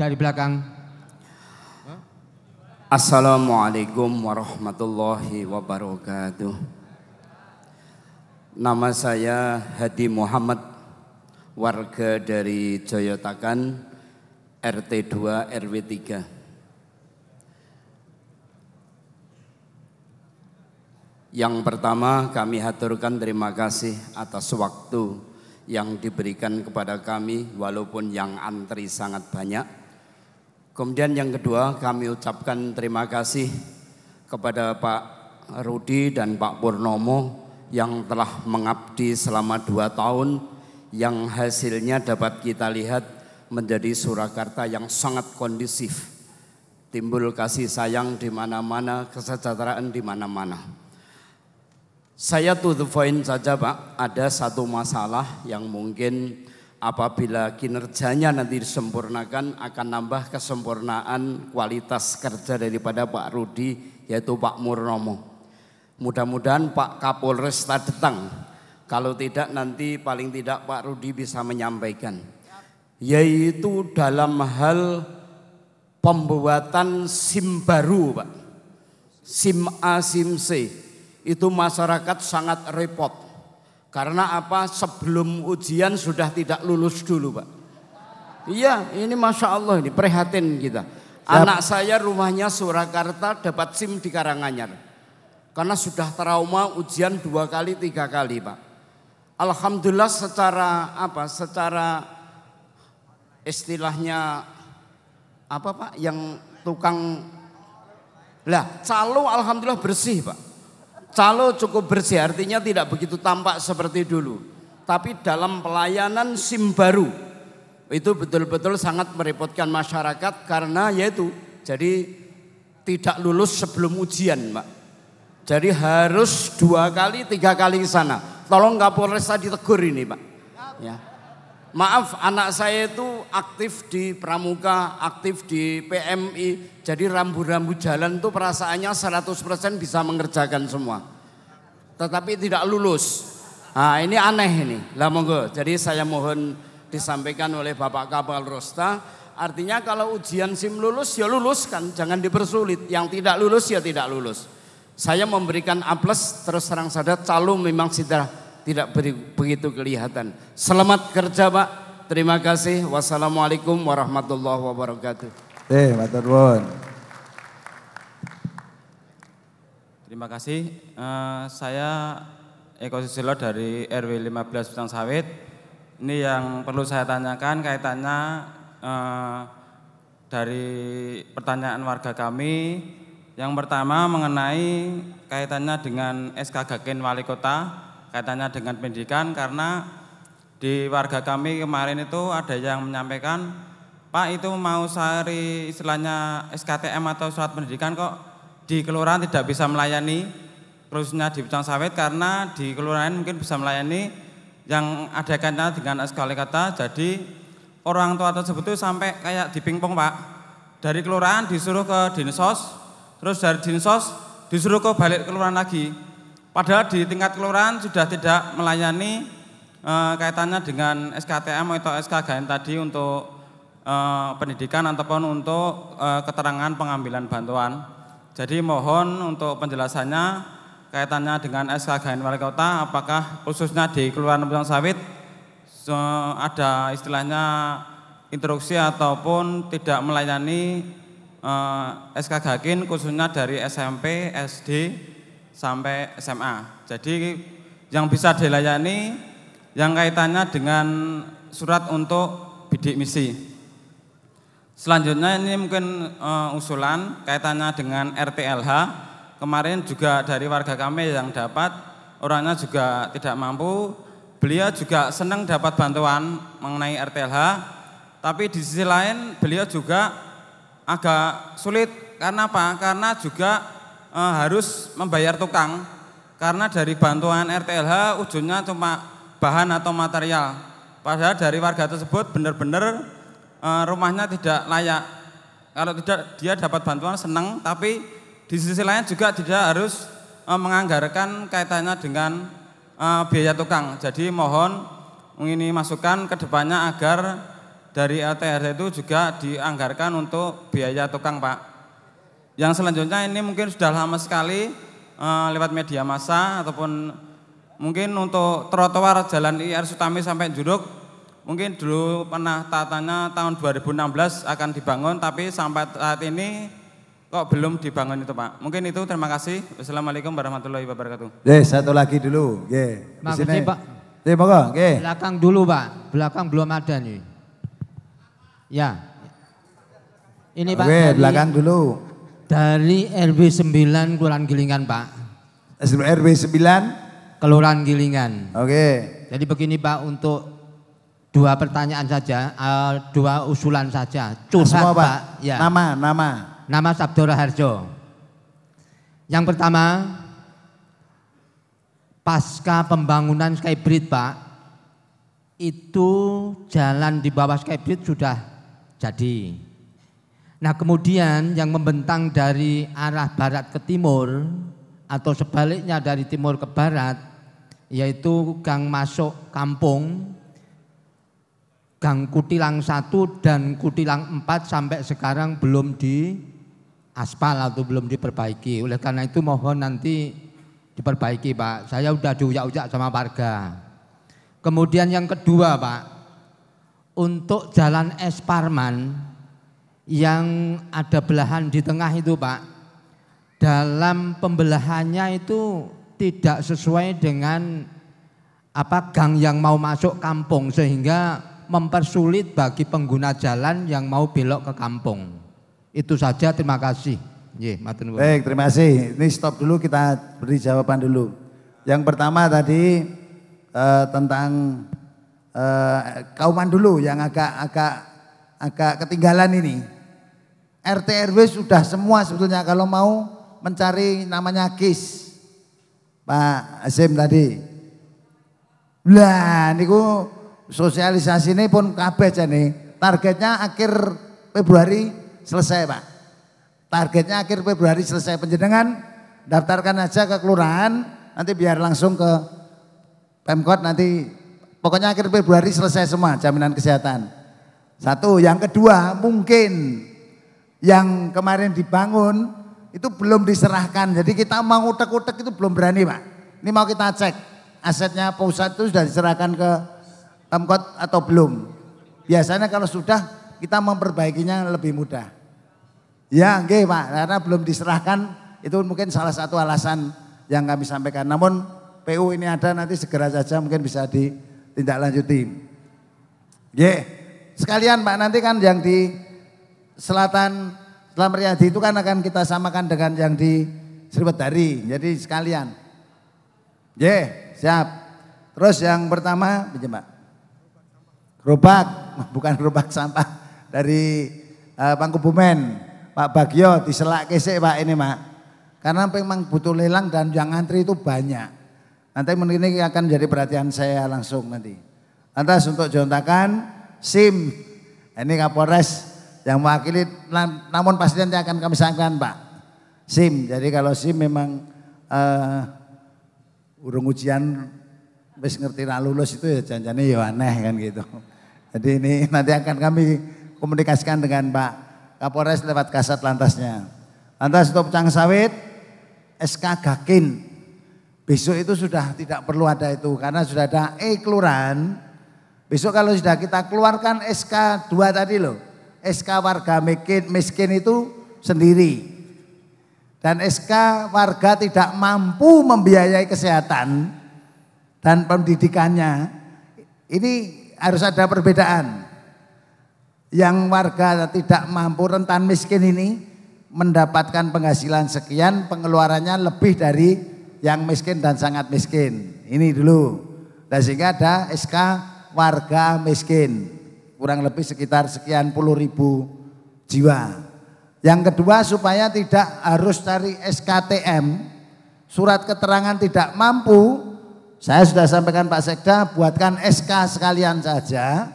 dari belakang. Assalamualaikum warahmatullahi wabarakatuh. Nama saya Hadi Muhammad, warga dari Joyotakan, RT 2 RW 3. Yang pertama kami haturkan terima kasih atas waktu yang diberikan kepada kami walaupun yang antri sangat banyak. Kemudian yang kedua kami ucapkan terima kasih kepada Pak Rudi dan Pak Purnomo yang telah mengabdi selama 2 tahun, yang hasilnya dapat kita lihat menjadi Surakarta yang sangat kondusif. Timbul kasih sayang di mana-mana, kesejahteraan di mana-mana. Saya to the point saja Pak, ada satu masalah yang mungkin apabila kinerjanya nanti disempurnakan akan nambah kesempurnaan kualitas kerja daripada Pak Rudi, yaitu Pak Purnomo. Mudah-mudahan Pak Kapolresta datang, kalau tidak nanti paling tidak Pak Rudi bisa menyampaikan, yaitu dalam hal pembuatan SIM baru Pak, SIM A, SIM C. Itu masyarakat sangat repot. Karena apa? Sebelum ujian sudah tidak lulus dulu Pak. Iya, ini Masya Allah, ini prihatin kita. Anak saya rumahnya Surakarta, dapat SIM di Karanganyar. Karena sudah trauma ujian 2 kali 3 kali Pak. Alhamdulillah secara istilahnya apa Pak, yang tukang calo alhamdulillah bersih Pak. Calo cukup bersih, artinya tidak begitu tampak seperti dulu. Tapi dalam pelayanan SIM baru itu betul-betul sangat merepotkan masyarakat karena yaitu jadi tidak lulus sebelum ujian Pak. Jadi harus 2 kali 3 kali ke sana. Tolong Kapolresta ditegur ini Pak. Ya. Maaf, anak saya itu aktif di Pramuka, aktif di PMI. Jadi rambu-rambu jalan itu perasaannya 100% bisa mengerjakan semua. Tetapi tidak lulus. Nah ini aneh ini. Lah monggo, jadi saya mohon disampaikan oleh Bapak Kapolresta. Artinya kalau ujian SIM lulus ya lulus kan, jangan dipersulit. Yang tidak lulus ya tidak lulus. Saya memberikan A+, terus terang saja calo memang sudah tidak begitu kelihatan. Selamat kerja Pak. Terima kasih. Wassalamualaikum warahmatullahi wabarakatuh. Matur nuwun. Terima kasih. Saya Eko Susilo dari RW 15 Bintang Sawit. Ini yang perlu saya tanyakan kaitannya dari pertanyaan warga kami. Yang pertama mengenai kaitannya dengan SK Gakin Wali Kota, kaitannya dengan pendidikan, karena di warga kami kemarin itu ada yang menyampaikan, Pak itu mau cari istilahnya SKTM atau surat pendidikan kok di kelurahan tidak bisa melayani, khususnya di Bintang Sawit, karena di kelurahan mungkin bisa melayani yang ada kaitannya dengan SK Wali Kota. Jadi orang tua tersebut itu sampai kayak dipingpong Pak, dari kelurahan disuruh ke dinsos, terus dari dinsos disuruh ke balik kelurahan lagi. Padahal di tingkat kelurahan sudah tidak melayani kaitannya dengan SKTM atau SK Gain tadi untuk pendidikan ataupun untuk keterangan pengambilan bantuan. Jadi mohon untuk penjelasannya kaitannya dengan SK Gain Wali Kota, apakah khususnya di Kelurahan Bintang Sawit ada istilahnya instruksi ataupun tidak melayani SK Gakin khususnya dari SMP, SD sampai SMA. Jadi yang bisa dilayani yang kaitannya dengan surat untuk bidik misi. Selanjutnya ini mungkin usulan kaitannya dengan RTLH. Kemarin juga dari warga kami yang dapat, orangnya juga tidak mampu. Beliau juga senang dapat bantuan mengenai RTLH. Tapi di sisi lain beliau juga agak sulit. Karena apa? Karena juga harus membayar tukang. Karena dari bantuan RTLH ujungnya cuma bahan atau material. Padahal dari warga tersebut benar-benar rumahnya tidak layak. Kalau tidak dia dapat bantuan senang, tapi di sisi lain juga tidak harus menganggarkan kaitannya dengan biaya tukang. Jadi mohon ini masukan ke depannya agar dari LTRD itu juga dianggarkan untuk biaya tukang Pak. Yang selanjutnya ini mungkin sudah lama sekali lewat media massa ataupun mungkin untuk trotoar Jalan IR Sutami sampai Juruk, mungkin dulu pernah tatanya tahun 2016 akan dibangun, tapi sampai saat ini kok belum dibangun itu Pak. Mungkin itu, terima kasih. Wassalamualaikum warahmatullahi wabarakatuh. Satu lagi dulu. Makasih Pak. Monggo, Belakang dulu Pak, belakang belum ada nih. Ya. Ini Pak. Belakang dulu. Dari RW 9 Kelurahan Gilingan Pak. RW 9 Kelurahan Gilingan. Jadi begini Pak, untuk 2 pertanyaan saja, 2 usulan saja. Curhat Pak. Ya. Nama Sabdo Raharjo. Yang pertama, pasca pembangunan Skybridge Pak, itu jalan di bawah Skybridge sudah jadi. Nah kemudian yang membentang dari arah barat ke timur atau sebaliknya dari timur ke barat, yaitu gang masuk kampung, Gang Kutilang 1 dan Kutilang 4 sampai sekarang belum diaspal atau belum diperbaiki. Oleh karena itu mohon nanti diperbaiki Pak. Saya udah diuyak-uyak sama warga. Kemudian yang kedua Pak, untuk Jalan S. Parman yang ada belahan di tengah itu Pak, dalam pembelahannya itu tidak sesuai dengan gang yang mau masuk kampung, sehingga mempersulit bagi pengguna jalan yang mau belok ke kampung. Itu saja, terima kasih. Baik, terima kasih. Ini stop dulu, kita beri jawaban dulu. Yang pertama tadi tentang Kauman dulu yang agak ketinggalan ini. RT RW sudah semua sebetulnya kalau mau mencari namanya KIS. Pak Hasim tadi. Lah niku sosialisasi ini pun kabeh jane. Targetnya akhir Februari selesai Pak. Targetnya akhir Februari selesai. Penjenengan daftarkan aja ke kelurahan, nanti biar langsung ke Pemkot nanti. Pokoknya akhir Februari selesai semua jaminan kesehatan. Satu, yang kedua mungkin yang kemarin dibangun itu belum diserahkan. Jadi kita mau utek-utek itu belum berani Pak. Ini mau kita cek asetnya pusat itu sudah diserahkan ke Pemkot atau belum. Biasanya kalau sudah kita memperbaikinya lebih mudah. Ya nggih Pak, karena belum diserahkan itu mungkin salah satu alasan yang kami sampaikan. Namun PU ini ada, nanti segera saja mungkin bisa ditindaklanjuti. Sekalian Pak, nanti kan yang di Selatan Riyadi itu kan akan kita samakan dengan yang di Sriwedari. Jadi sekalian. Siap. Terus yang pertama, Pak. Gerobak, bukan gerobak sampah dari Pangkubumen. Pak Bagio diselak kesek Pak ini Pak. Karena memang butuh lelang dan yang antri itu banyak. Nanti ini akan jadi perhatian saya langsung nanti. Lantas untuk jontakan SIM, ini Kapolres yang mewakili, namun pasti nanti akan kami sampaikan Pak. SIM, jadi kalau SIM memang urung ujian wis ngerti ra lulus itu ya janjane ya aneh kan gitu. Jadi ini nanti akan kami komunikasikan dengan Pak Kapolres lewat kasat lantasnya. Lantas untuk Cang Sawit, SK Gakin, besok itu sudah tidak perlu ada itu karena sudah ada kelurahan. Besok kalau sudah kita keluarkan SK 2 tadi loh, SK warga miskin itu sendiri. Dan SK warga tidak mampu membiayai kesehatan dan pendidikannya. Ini harus ada perbedaan. Yang warga tidak mampu rentan miskin ini mendapatkan penghasilan sekian, pengeluarannya lebih dari yang miskin dan sangat miskin. Ini dulu. Dan sehingga ada SK warga miskin. Kurang lebih sekitar sekian puluh ribu jiwa. Yang kedua supaya tidak harus cari SKTM, surat keterangan tidak mampu, saya sudah sampaikan Pak Sekda buatkan SK sekalian saja,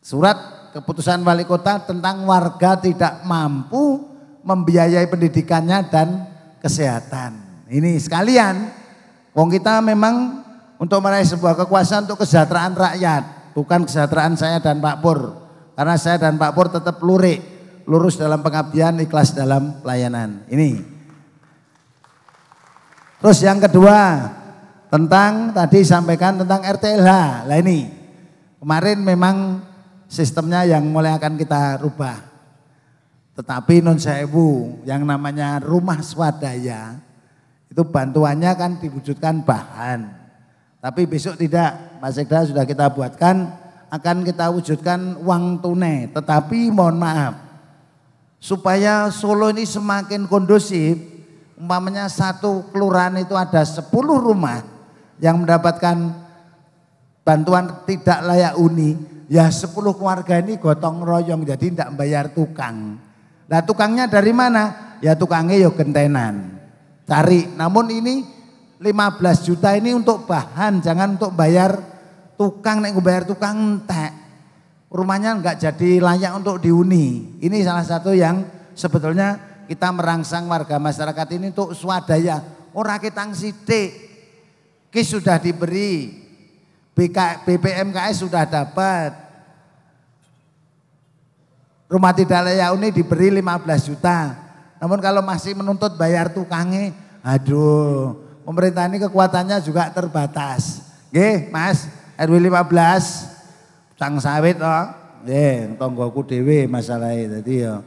surat keputusan wali kota tentang warga tidak mampu membiayai pendidikannya dan kesehatan. Ini sekalian, wong kita memang untuk meraih sebuah kekuasaan untuk kesejahteraan rakyat. bukan kesejahteraan saya dan Pak Pur. Karena saya dan Pak Pur tetap lurus dalam pengabdian, ikhlas dalam pelayanan. Ini. Terus yang kedua, tentang tadi sampaikan tentang RTLH. Lah ini, kemarin memang sistemnya yang mulai akan kita rubah. Tetapi non sewu, yang namanya rumah swadaya, itu bantuannya kan diwujudkan bahan. Tapi besok tidak, Pak Sekda sudah kita buatkan, akan kita wujudkan uang tunai. Tetapi mohon maaf, supaya Solo ini semakin kondusif, umpamanya satu kelurahan itu ada 10 rumah yang mendapatkan bantuan tidak layak huni, ya 10 keluarga ini gotong royong, jadi tidak bayar tukang. Nah tukangnya dari mana? Ya tukangnya ya gentenan, cari. Namun ini 15 juta ini untuk bahan, jangan untuk bayar tukang. Nek bayar tukang entek, rumahnya enggak jadi layak untuk dihuni. Ini salah satu yang sebetulnya kita merangsang warga masyarakat ini untuk swadaya. Ora kitang sithik, KIS sudah diberi, BPMKS sudah dapat, rumah tidak layak huni diberi 15 juta. Namun kalau masih menuntut bayar tukangnya, aduh, pemerintah ini kekuatannya juga terbatas. Nggih, Mas, RW 15 Pucang Sawit toh. Nggih, tonggoku dhewe masalahe. Dadi ya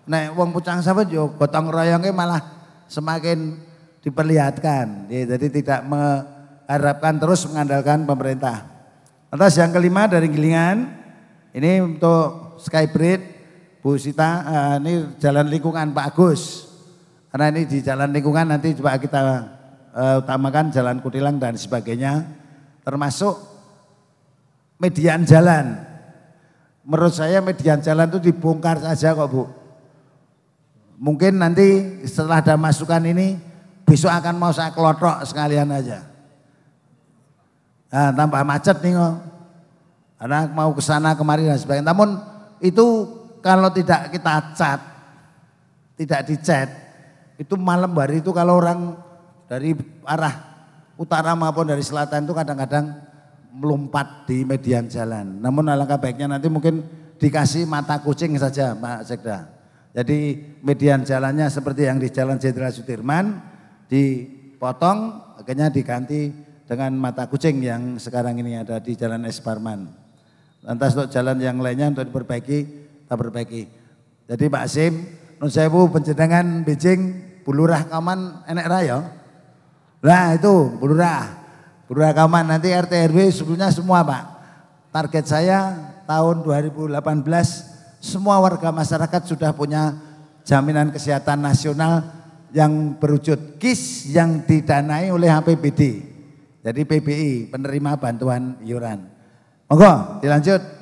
nek wong Pucang Sawit yo gotong royongnya malah semakin diperlihatkan. Jadi tidak mengharapkan terus mengandalkan pemerintah. Lantas yang kelima dari Gilingan, ini untuk Skybridge Bu Sita, ini jalan lingkungan Pak Agus. Karena ini di jalan lingkungan nanti coba kita utamakan jalan kutilang dan sebagainya. Termasuk median jalan. Menurut saya median jalan itu dibongkar saja kok Bu. Mungkin nanti setelah ada masukan ini besok akan mau saya kelotok sekalian aja. Nah, tambah macet nih kok. Karena mau ke sana kemari dan sebagainya. Namun itu kalau tidak kita cat, tidak dicat, itu malam hari itu kalau orang dari arah utara maupun dari selatan itu kadang-kadang melompat di median jalan. Namun alangkah baiknya nanti mungkin dikasih mata kucing saja Pak Sekda. Jadi median jalannya seperti yang di Jalan Jenderal Sudirman dipotong, akhirnya diganti dengan mata kucing yang sekarang ini ada di Jalan Es Parman. Lantas untuk jalan yang lainnya untuk diperbaiki, kita perbaiki. Jadi Pak Asim, nun sewu penjenengan Beijing, Bulurah Kaman enek raya. Nah itu Bulurah Kaman nanti RT RW sebelumnya semua Pak. Target saya tahun 2018 semua warga masyarakat sudah punya jaminan kesehatan nasional yang berwujud KIS yang didanai oleh APBD. Jadi PBI, penerima bantuan iuran. Monggo dilanjut.